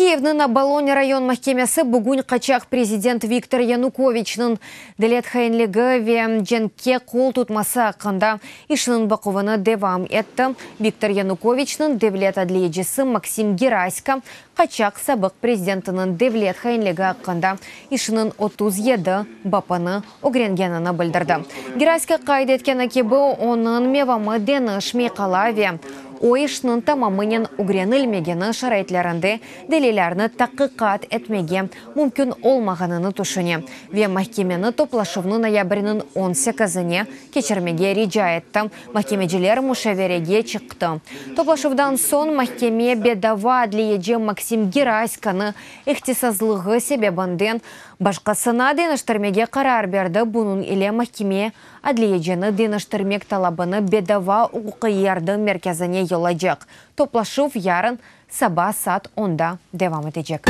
Киевның Абалоне район махкемесі бүгін қачақ президент Виктор Януковичның дәлет хайынлігі ве женке қол тұтмасы ақында ішінің бақывыны девам етті. Виктор Януковичның девлет адлиеджесі Максим Гераська қачақ сабық президентінің девлет хайынлігі ақында ішінің 37 бапаны огренгеніні білдірді. Гераська қайды еткені кебі оның мевамы дені шмейқалаве. Ойышның тамамынен угренілмегені шарайтларынды делелеріні тақиқат әтмеге мүмкін олмағаныны тұшыне. Ве махкемені топлашывны ноябрінің 18-не кечірмеге рижа етті. Махкемеджелер мұшавереге чықты. Топлашывдан сон махкеме бедава адлиеже Максим Гераськаны ихтисазлығы себебінден башқасына деніштірмеге қарар берді. Бұның иле махкеме адлиежені деніштірмек талабыны бедава ұқиярды мерkezine yolacak. Toplaşıv yarın sabah saat 10'da devam edecek.